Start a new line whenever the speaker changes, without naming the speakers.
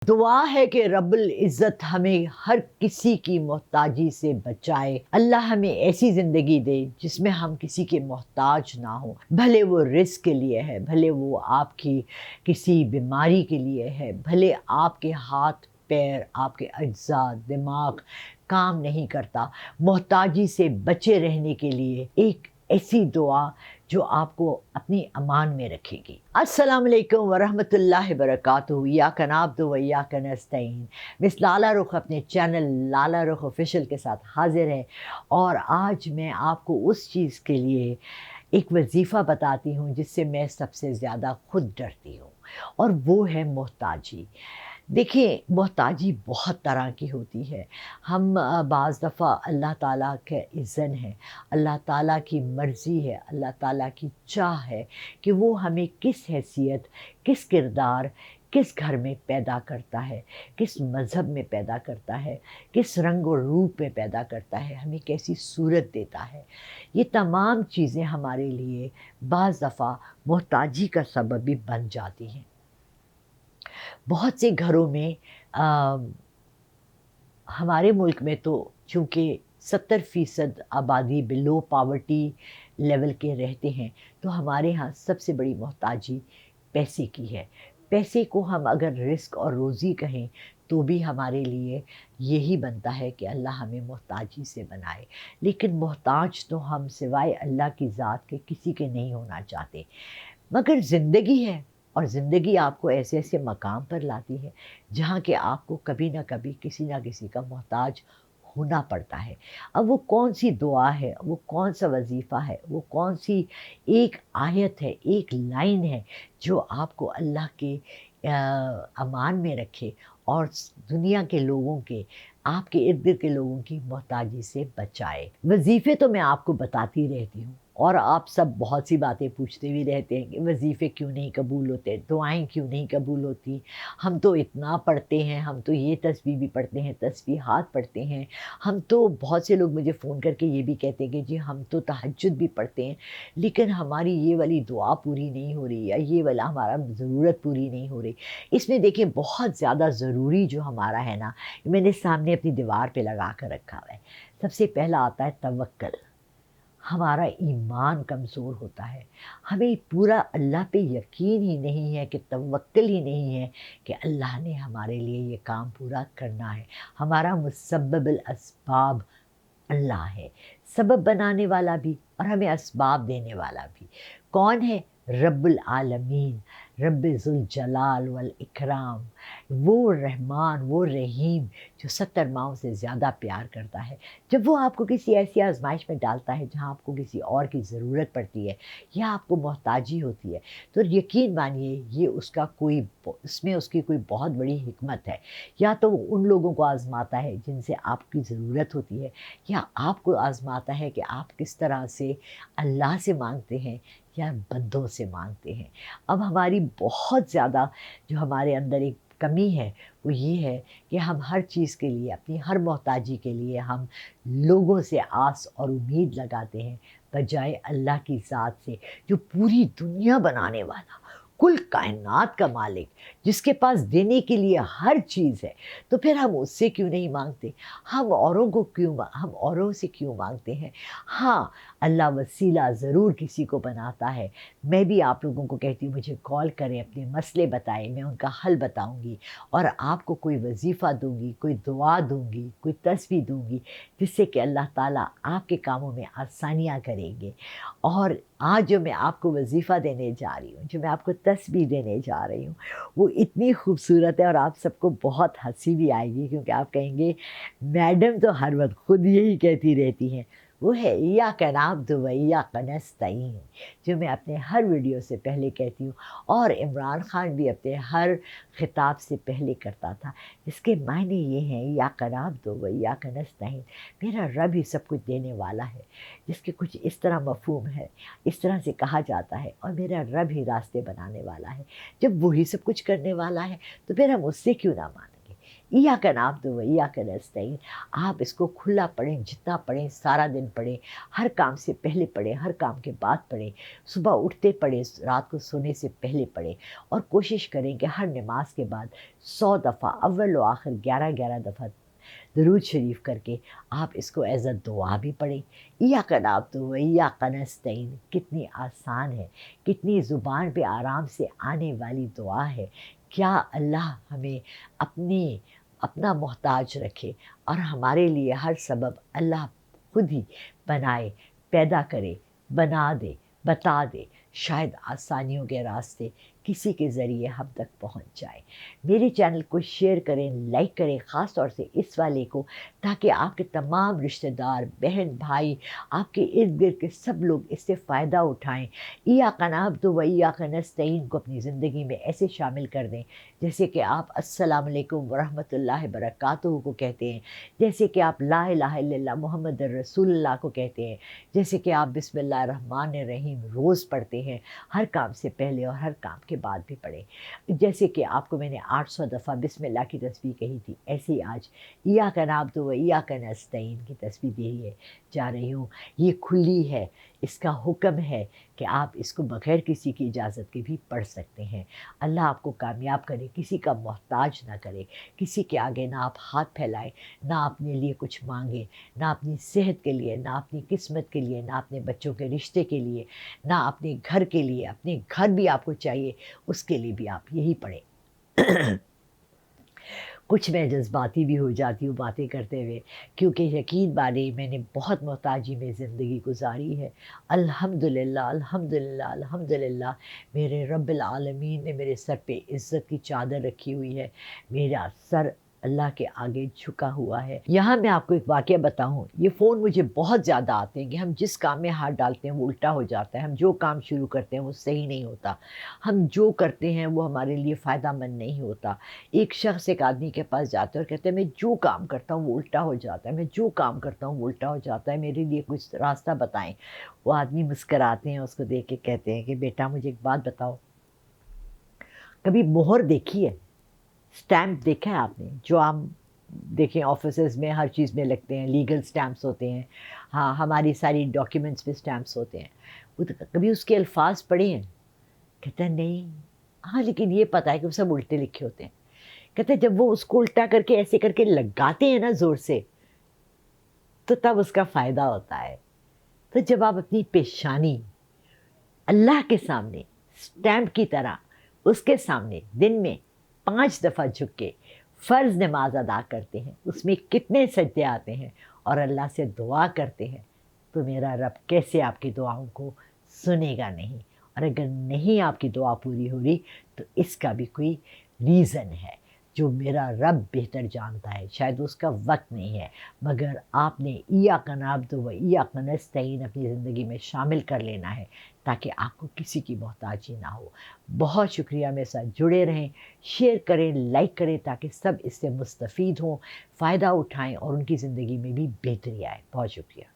दुआ है कि रब्बुल इज़्ज़त हमें हर किसी की मोहताजी से बचाए। अल्लाह हमें ऐसी ज़िंदगी दे जिसमें हम किसी के मोहताज ना हो, भले वो रिस्क के लिए है, भले वो आपकी किसी बीमारी के लिए है, भले आपके हाथ पैर, आपके अज्जा, दिमाग काम नहीं करता। मोहताजी से बचे रहने के लिए एक ऐसी दुआ जो आपको अपनी अमान में रखेगी। अस्सलाम वालेकुम वरहमतुल्लाहि वबरकातुहू। इय्याका नअब्दु व इय्याका नस्तईन। मिस लाला रुख अपने चैनल लाला रुख ऑफिशियल के साथ हाजिर है और आज मैं आपको उस चीज़ के लिए एक वजीफ़ा बताती हूँ जिससे मैं सबसे ज़्यादा खुद डरती हूँ, और वो है मोहताजी। देखिए, मोहताजी बहुत तरह की होती है। हम बाज़ दफ़ा अल्लाह ताला के इज़्ज़न है, अल्लाह ताला की मर्ज़ी है, अल्लाह ताला की चाह है कि वो हमें किस हैसियत, किस किरदार, किस घर में पैदा करता है, किस मज़हब में पैदा करता है, किस रंग और रूप में पैदा करता है, हमें कैसी सूरत देता है। ये तमाम चीज़ें हमारे लिए बाज़ दफ़ा मोहताजी का सबब भी बन जाती हैं। बहुत से घरों में हमारे मुल्क में तो चूँकि 70% आबादी बिलो पावर्टी लेवल के रहते हैं, तो हमारे यहाँ सबसे बड़ी मोहताजी पैसे की है। पैसे को हम अगर रिस्क और रोज़ी कहें तो भी हमारे लिए यही बनता है कि अल्लाह हमें मोहताजी से बनाए। लेकिन मोहताज तो हम सिवाय अल्लाह की ज़ात के किसी के नहीं होना चाहते। मगर ज़िंदगी है, और ज़िंदगी आपको ऐसे ऐसे मकाम पर लाती है जहाँ के आपको कभी ना कभी किसी ना किसी का मोहताज होना पड़ता है। अब वो कौन सी दुआ है, वो कौन सा वजीफ़ा है, वो कौन सी एक आयत है, एक लाइन है जो आपको अल्लाह के अमान में रखे और दुनिया के लोगों के, आपके इर्द गिर्द के लोगों की मोहताजी से बचाए। वजीफ़े तो मैं आपको बताती रहती हूँ, और आप सब बहुत सी बातें पूछते भी रहते हैं कि वजीफ़े क्यों नहीं कबूल होते, दुआएं क्यों नहीं कबूल होती, हम तो इतना पढ़ते हैं, हम तो ये तस्बीह भी पढ़ते हैं, तस्बीहात पढ़ते हैं, हम तो, बहुत से लोग मुझे फ़ोन करके ये भी कहते हैं कि जी हम तो तहज्जुद भी पढ़ते हैं, लेकिन हमारी ये वाली दुआ पूरी नहीं हो रही, या ये वाला हमारा ज़रूरत पूरी नहीं हो रही। इसमें देखिए, बहुत ज़्यादा ज़रूरी जो हमारा है ना, मैंने सामने अपनी दीवार पे लगा कर रखा हुआ है। सबसे पहला आता है तवक्ल। हमारा ईमान कमज़ोर होता है, हमें पूरा अल्लाह पे यकीन ही नहीं है, कि तवक्ल ही नहीं है कि अल्लाह ने हमारे लिए ये काम पूरा करना है। हमारा मुसब्बिबुल अस्बाब अल्लाह है, सबब बनाने वाला भी और हमें असबाब देने वाला भी। कौन है? रब्बुल आलमीन, रब्बे ज़ुल जलाल वल इकराम, वो रहमान, वो रहीम जो 70 माओं से ज़्यादा प्यार करता है। जब वो आपको किसी ऐसी आज़माइश में डालता है जहाँ आपको किसी और की ज़रूरत पड़ती है या आपको मोहताजी होती है, तो यकीन मानिए ये उसका कोई, इसमें उसकी कोई बहुत बड़ी हिकमत है। या तो वो उन लोगों को आज़माता है जिनसे आपकी ज़रूरत होती है, या आपको आज़माता है कि आप किस तरह से अल्लाह से मांगते हैं या बंदों से मांगते हैं। अब हमारी बहुत ज़्यादा जो हमारे अंदर एक कमी है वो ये है कि हम हर चीज़ के लिए, अपनी हर मोहताजी के लिए हम लोगों से आस और उम्मीद लगाते हैं, बजाय अल्लाह की ज़ात से, जो पूरी दुनिया बनाने वाला, कुल कायनात का मालिक, जिसके पास देने के लिए हर चीज़ है। तो फिर हम उससे क्यों नहीं मांगते? हम औरों से क्यों मांगते हैं? हाँ, अल्लाह वसीला ज़रूर किसी को बनाता है। मैं भी आप लोगों को कहती हूँ, मुझे कॉल करें, अपने मसले बताएं, मैं उनका हल बताऊँगी और आपको कोई वजीफ़ा दूँगी, कोई दुआ दूँगी, कोई तस्बीह दूँगी, जिससे कि अल्लाह ताला आपके कामों में आसानियाँ करेंगे। और आज जो मैं आपको वजीफ़ा देने जा रही हूँ, जो मैं आपको तस्बीह देने जा रही हूँ, वो इतनी खूबसूरत है और आप सबको बहुत हँसी भी आएगी, क्योंकि आप कहेंगे मैडम तो हर वक्त खुद यही कहती रहती हैं। वो है इय्याका नअब्दु व इय्याका नस्तईन, जो मैं अपने हर वीडियो से पहले कहती हूँ, और इमरान खान भी अपने हर खिताब से पहले करता था, जिसके मायने ये हैं इय्याका नअब्दु व इय्याका नस्तईन, मेरा रब ही सब कुछ देने वाला है, जिसके कुछ इस तरह मफ़हूम है, इस तरह से कहा जाता है, और मेरा रब ही रास्ते बनाने वाला है। जब वही सब कुछ करने वाला है तो फिर हम उससे क्यों ना मानेंगे? इय्याक नअब्दु व इय्याक नस्तईन। आप इसको खुला पढ़ें, जितना पढ़ें, सारा दिन पढ़ें, हर काम से पहले पढ़ें, हर काम के बाद पढ़ें, सुबह उठते पढ़ें, रात को सोने से पहले पढ़ें, और कोशिश करें कि हर नमाज के बाद 100 दफ़ा अव्वल व आखिर 11-11 दफ़ा दरूद शरीफ करके आप इसको एज़ अ दुआ भी पढ़ें। इय्याक नअब्दु व इय्याक नस्तईन कितनी आसान है, कितनी ज़ुबान पे आराम से आने वाली दुआ है। क्या अल्लाह हमें अपना मोहताज रखे और हमारे लिए हर सबब अल्लाह खुद ही बनाए, पैदा करे, बना दे, बता दे। शायद आसानियों के रास्ते किसी के ज़रिए हम तक पहुंच जाए। मेरे चैनल को शेयर करें, लाइक करें, ख़ास तौर से इस वाले को, ताकि आपके तमाम रिश्तेदार, बहन भाई, आपके इर्द गिर्द के सब लोग इससे फ़ायदा उठाएं। इय्याक नअब्दु व इय्याक नस्तईन को अपनी ज़िंदगी में ऐसे शामिल कर दें जैसे कि आप अस्सलाम वालेकुम व रहमतुल्लाहि व बरकातुहू को कहते हैं, जैसे कि आप ला इलाहा इल्लल्लाह मुहम्मदुर रसूलुल्लाह को कहते हैं, जैसे कि आप बिस्मिल्लाहिर रहमानिर रहीम रोज़ पढ़ते हैं, हर काम से पहले और हर काम के बाद भी पढ़ें। जैसे कि आपको मैंने 800 दफ़ा बिस्मिल्लाह की तस्बीह कही थी, ऐसे ही आज इय्याक नअब्दु व इय्याक नस्तईन की तस्बीह दी जा रही हूँ। ये खुली है, इसका हुक्म है कि आप इसको बग़ैर किसी की इजाज़त के भी पढ़ सकते हैं। अल्लाह आपको कामयाब करे, किसी का मोहताज ना करे, किसी के आगे ना आप हाथ फैलाएं, ना अपने लिए कुछ मांगें, ना अपनी सेहत के लिए, ना अपनी किस्मत के लिए, ना अपने बच्चों के रिश्ते के लिए, ना अपने घर के लिए। अपने घर भी आपको चाहिए, उसके लिए भी आप यही पढ़ें। कुछ मैं जज़्बाती भी हो जाती हूँ बातें करते हुए, क्योंकि यकीन मानिए मैंने बहुत मोहताजी में ज़िंदगी गुजारी है। अल्हम्दुलिल्लाह, अल्हम्दुलिल्लाह, अल्हम्दुलिल्लाह, मेरे रब्बिल आलमीन ने मेरे सर पे इज़्ज़त की चादर रखी हुई है। मेरा सर अल्लाह के आगे झुका हुआ है। यहाँ मैं आपको एक वाक़या बताऊँ, ये फ़ोन मुझे बहुत ज़्यादा आते हैं कि हम जिस काम में हाथ डालते हैं वो उल्टा हो जाता है, हम जो काम शुरू करते हैं वो सही नहीं होता, हम जो करते हैं वो हमारे लिए फ़ायदामंद नहीं होता। एक शख़्स एक आदमी के पास जाते हैं और कहते हैं मैं जो काम करता हूँ वो उल्टा हो जाता है, मैं जो काम करता हूँ वो उल्टा हो जाता है, मेरे लिए कुछ रास्ता बताएँ। वो आदमी मुस्कुराते हैं, उसको देख के कहते हैं कि बेटा मुझे एक बात बताओ, कभी मोहर देखी है? स्टैम्प देखा है आपने? जो हम देखें ऑफिसेज़ में हर चीज़ में लगते हैं, लीगल स्टैम्प्स होते हैं। हाँ, हमारी सारी डॉक्यूमेंट्स पे स्टैम्प्स होते हैं। वो तो कभी उसके अल्फ़ाज़ पढ़े हैं? कहता है नहीं। हाँ, लेकिन ये पता है कि वो सब उल्टे लिखे होते हैं। कहते हैं जब वो उसको उल्टा करके ऐसे करके लगाते हैं ना ज़ोर से, तो तब उसका फ़ायदा होता है। तो जब आप अपनी पेशानी अल्लाह के सामने स्टैम्प की तरह उसके सामने दिन में 5 दफ़ा झुक के फ़र्ज़ नमाज अदा करते हैं, उसमें कितने सजदे आते हैं, और अल्लाह से दुआ करते हैं, तो मेरा रब कैसे आपकी दुआओं को सुनेगा नहीं। और अगर नहीं आपकी दुआ पूरी हो रही तो इसका भी कोई रीज़न है जो मेरा रब बेहतर जानता है, शायद उसका वक्त नहीं है। मगर आपने इय्याक नअब्दु व इय्याक नस्तईन अपनी ज़िंदगी में शामिल कर लेना है, ताकि आपको किसी की मोहताजी ना हो। बहुत शुक्रिया, मेरे साथ जुड़े रहें, शेयर करें, लाइक करें, ताकि सब इससे मुस्तफ़ीद हों, फ़ायदा उठाएँ और उनकी ज़िंदगी में भी बेहतरी आए। बहुत शुक्रिया।